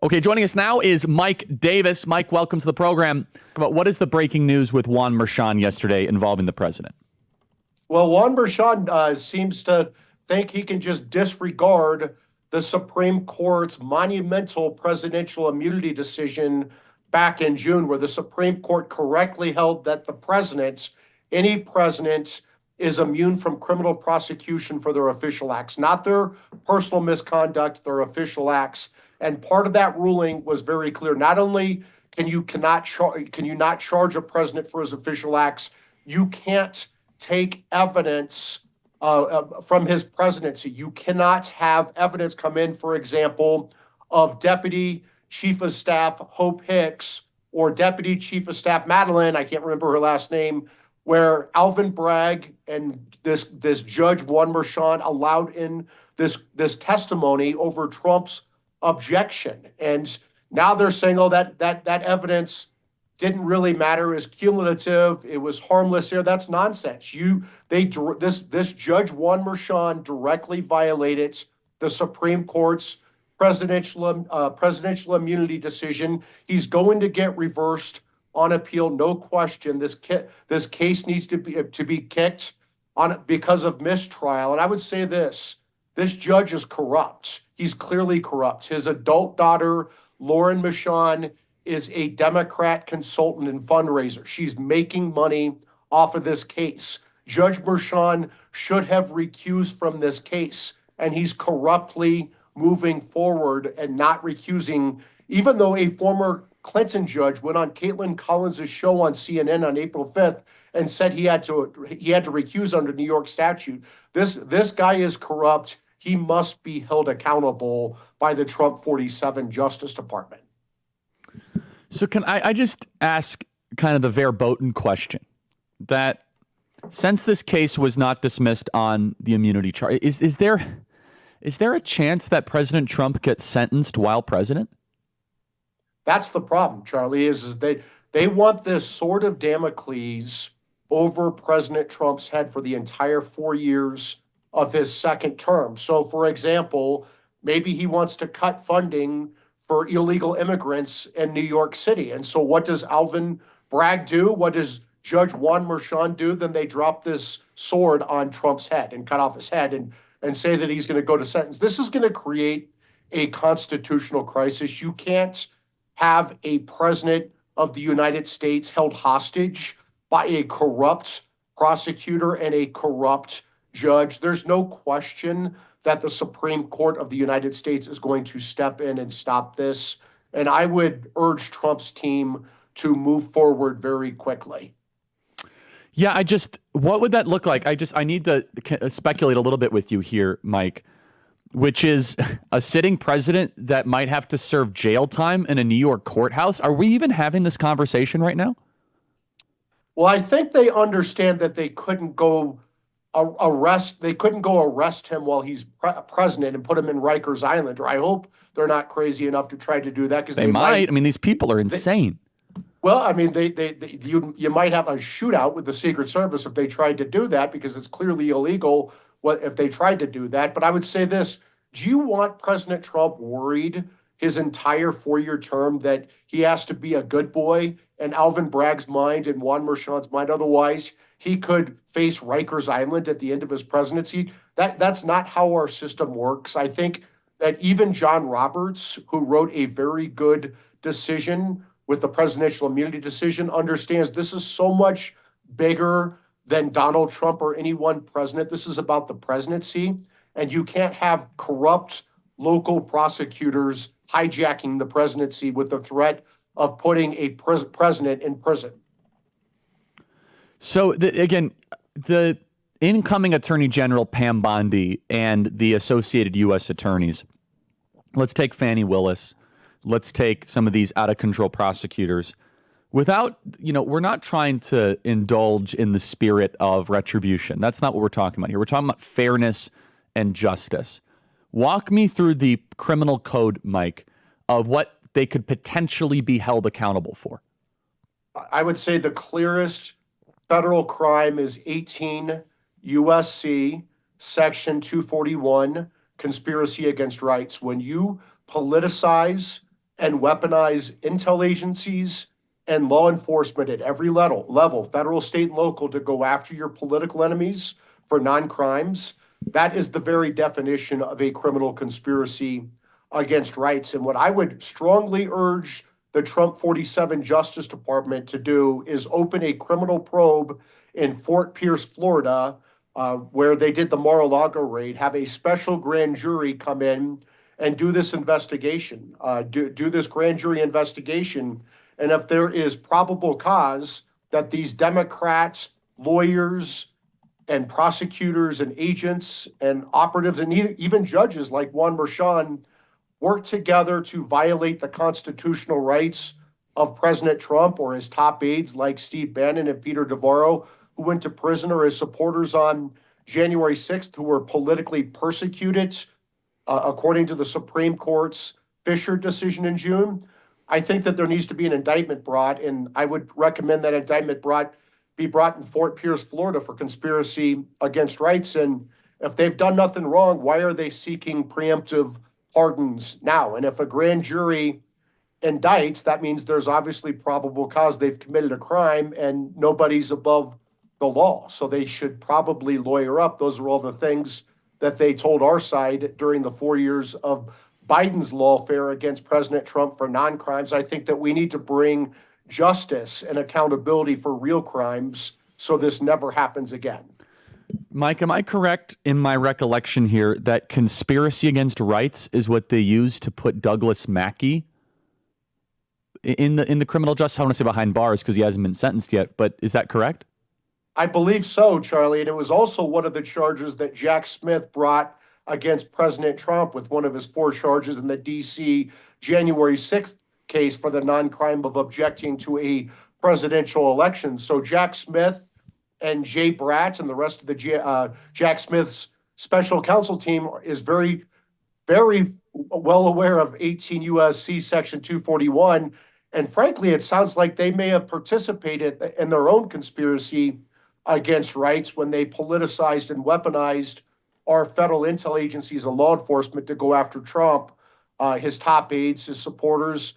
Okay, joining us now is Mike Davis. Mike, welcome to the program. But what is the breaking news with Juan Merchan yesterday involving the president? Well, Juan Merchan seems to think he can just disregard the Supreme Court's monumental presidential immunity decision back in June, where the Supreme Court correctly held that any president, is immune from criminal prosecution for their official acts, not their personal misconduct, their official acts. And part of that ruling was very clear. Not only can you not charge a president for his official acts, you can't take evidence from his presidency. You cannot have evidence come in, for example, of Deputy Chief of Staff Hope Hicks or Deputy Chief of Staff Madeline, I can't remember her last name, where Alvin Bragg and this Judge Juan Merchan allowed in this testimony over Trump's objection. And now they're saying, oh, that evidence didn't really matter, is cumulative, it was harmless here. That's nonsense. This Judge Juan Merchan directly violated the Supreme Court's presidential immunity decision. He's going to get reversed on appeal, no question. This case needs to be kicked on because of mistrial. And I would say this judge is corrupt. He's clearly corrupt. His adult daughter, Lauren Merchan, is a Democrat consultant and fundraiser. She's making money off of this case. Judge Merchan should have recused from this case, and he's corruptly moving forward and not recusing, even though a former Clinton judge went on Caitlin Collins' show on CNN on April 5th and said he had to recuse under New York statute. This guy is corrupt. He must be held accountable by the Trump 47 Justice Department. So can I just ask kind of the verboten question that since this case was not dismissed on the immunity charge, is there a chance that President Trump gets sentenced while president? That's the problem, Charlie, is they want this sword of Damocles over President Trump's head for the entire 4 years of his second term. So, for example, maybe he wants to cut funding for illegal immigrants in New York City. And so what does Alvin Bragg do? What does Judge Juan Merchan do? Then they drop this sword on Trump's head and cut off his head and say that he's going to go to sentence. This is going to create a constitutional crisis. You can't have a president of the United States held hostage by a corrupt prosecutor and a corrupt judge. There's no question that the Supreme Court of the United States is going to step in and stop this. And I would urge Trump's team to move forward very quickly. Yeah, what would that look like? I need to speculate a little bit with you here, Mike, which is a sitting president that might have to serve jail time in a New York courthouse. Are we even having this conversation right now? Well, I think they understand that they couldn't go arrest him while he's president and put him in Rikers Island. Or I hope they're not crazy enough to try to do that, because they might. I mean, these people are insane. Well, I mean, you might have a shootout with the Secret Service if they tried to do that, because it's clearly illegal if they tried to do that. But I would say this: do you want President Trump worried his entire 4-year term that he has to be a good boy in Alvin Bragg's mind and Juan Merchan's mind? Otherwise, he could face Rikers Island at the end of his presidency. That's not how our system works. I think that even John Roberts, who wrote a very good decision with the presidential immunity decision, understands this is so much bigger than Donald Trump or any one president. This is about the presidency, and you can't have corrupt local prosecutors hijacking the presidency with the threat of putting a president in prison. So, again, the incoming Attorney General Pam Bondi and the associated U.S. attorneys, let's take Fani Willis, let's take some of these out-of-control prosecutors. We're not trying to indulge in the spirit of retribution. That's not what we're talking about here. We're talking about fairness and justice. Walk me through the criminal code, Mike, of what they could potentially be held accountable for. I would say the clearest federal crime is 18 USC Section 241, conspiracy against rights. When you politicize and weaponize intel agencies and law enforcement at every level, federal, state, and local, to go after your political enemies for non-crimes, that is the very definition of a criminal conspiracy against rights. And what I would strongly urge the Trump 47 Justice Department to do is open a criminal probe in Fort Pierce, Florida, where they did the Mar-a-Lago raid, have a special grand jury come in and do this investigation, do this grand jury investigation. And if there is probable cause that these Democrats, lawyers, and prosecutors and agents and operatives and even judges like Juan Merchan work together to violate the constitutional rights of President Trump or his top aides like Steve Bannon and Peter Navarro, who went to prison, or his supporters on January 6th, who were politically persecuted, according to the Supreme Court's Fisher decision in June. I think that there needs to be an indictment brought, and I would recommend that indictment be brought in Fort Pierce, Florida, for conspiracy against rights. And if they've done nothing wrong, why are they seeking preemptive pardons now? And if a grand jury indicts, that means there's obviously probable cause they've committed a crime, and nobody's above the law. So they should probably lawyer up. Those are all the things that they told our side during the 4 years of Biden's lawfare against President Trump for non-crimes. I think that we need to bring justice and accountability for real crimes so this never happens again. Mike, am I correct in my recollection here that conspiracy against rights is what they use to put Douglas Mackey in the criminal justice? I want to say behind bars because he hasn't been sentenced yet, but is that correct? I believe so, Charlie. And it was also one of the charges that Jack Smith brought against President Trump with one of his 4 charges in the D.C. January 6th case for the non-crime of objecting to a presidential election. So Jack Smith and Jay Bratt and the rest of the Jack Smith's special counsel team is very, very well aware of 18 U.S.C. Section 241. And frankly, it sounds like they may have participated in their own conspiracy against rights when they politicized and weaponized our federal intel agencies and law enforcement to go after Trump, his top aides, his supporters.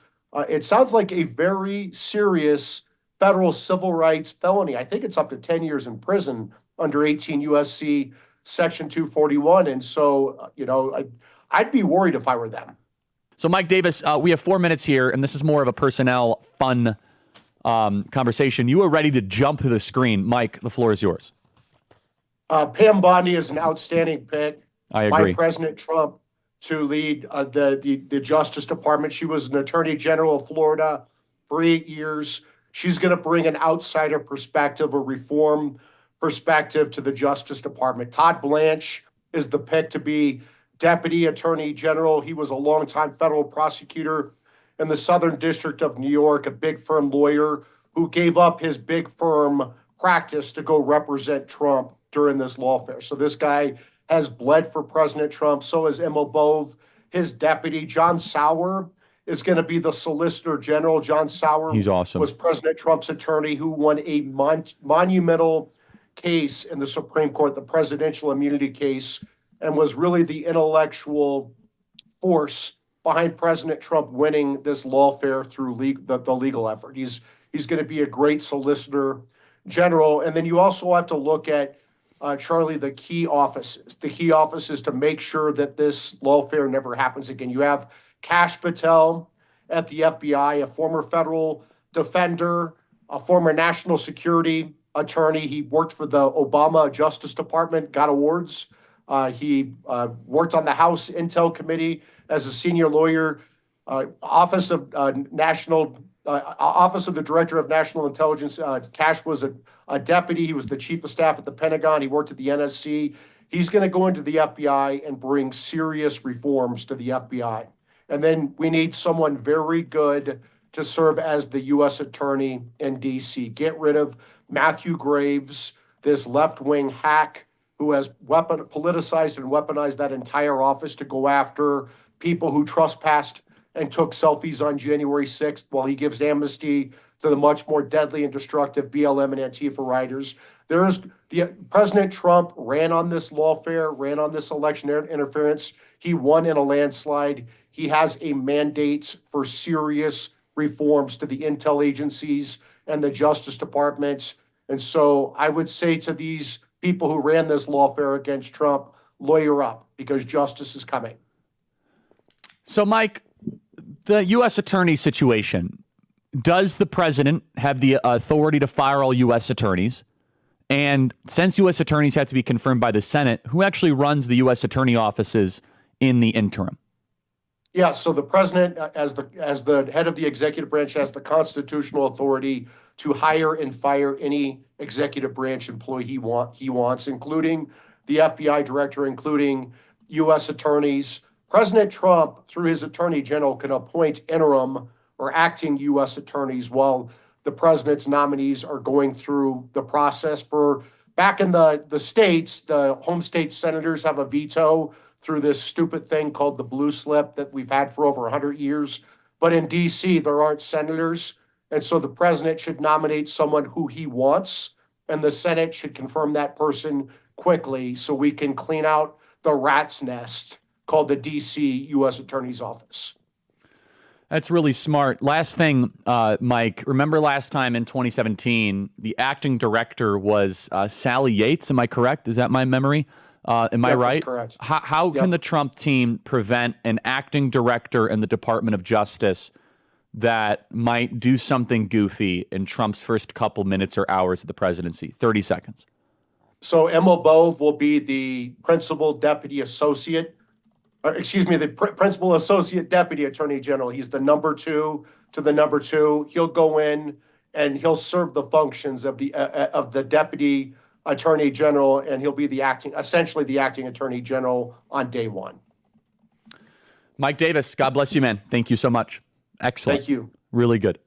It sounds like a very serious federal civil rights felony. I think it's up to 10 years in prison under 18 U.S.C. Section 241. And so, I'd be worried if I were them. So, Mike Davis, we have 4 minutes here, and this is more of a personnel fun conversation. You are ready to jump to the screen. Mike, the floor is yours. Pam Bondi is an outstanding pick I agree. by President Trump to lead the Justice Department. She was an Attorney General of Florida for 8 years. She's going to bring an outsider perspective, a reform perspective to the Justice Department. Todd Blanche is the pick to be Deputy Attorney General. He was a longtime federal prosecutor in the Southern District of New York, a big firm lawyer who gave up his big firm practice to go represent Trump during this lawfare. So this guy has bled for President Trump. So is Emma Bove, his deputy. John Sauer is going to be the Solicitor General. John Sauer He's awesome. was President Trump's attorney who won a monumental case in the Supreme Court, the presidential immunity case, and was really the intellectual force behind President Trump winning this lawfare through the legal effort. He's going to be a great Solicitor General. And then you also have to look at, Charlie, the key offices. The key offices to make sure that this lawfare never happens again. You have Kash Patel at the FBI, a former federal defender, a former national security attorney. He worked for the Obama Justice Department, got awards. He worked on the House Intel Committee as a senior lawyer, Office of the Director of National Intelligence. Kash was a deputy. He was the chief of staff at the Pentagon. He worked at the NSC. He's going to go into the FBI and bring serious reforms to the FBI. And then we need someone very good to serve as the U.S. Attorney in D.C. Get rid of Matthew Graves, this left-wing hack who has politicized and weaponized that entire office to go after people who trespassed and took selfies on January 6th while he gives amnesty to the much more deadly and destructive BLM and Antifa riders. President Trump ran on this lawfare, ran on this election interference. He won in a landslide. he has a mandate for serious reforms to the intel agencies and the Justice Department. And so I would say to these people who ran this lawfare against Trump, lawyer up, because justice is coming. So, Mike, the U.S. attorney situation, does the president have the authority to fire all U.S. attorneys? And since U.S. attorneys have to be confirmed by the Senate, who actually runs the U.S. attorney offices in the interim? Yeah, so the president, as the head of the executive branch, has the constitutional authority to hire and fire any executive branch employee he wants, including the FBI director, including U.S. attorneys. President Trump, through his attorney general, can appoint interim or acting U.S. attorneys while the president's nominees are going through the process. For back in the states, the home state senators have a veto through this stupid thing called the blue slip that we've had for over 100 years. But in D.C., there aren't senators. And so the president should nominate someone who he wants, and the Senate should confirm that person quickly so we can clean out the rat's nest called the D.C. U.S. Attorney's Office. That's really smart. Last thing, Mike, remember last time in 2017, the acting director was Sally Yates. Am I correct? Is that my memory? Am I right? That's correct. How can the Trump team prevent an acting director in the Department of Justice that might do something goofy in Trump's first couple minutes or hours of the presidency? 30 seconds. So Emma Bove will be the principal associate deputy attorney general. He's the number two to the number two. He'll go in and he'll serve the functions of the deputy attorney general, and he'll be essentially the acting attorney general on day one. Mike Davis, God bless you, man. Thank you so much. Excellent. Thank you. Really good.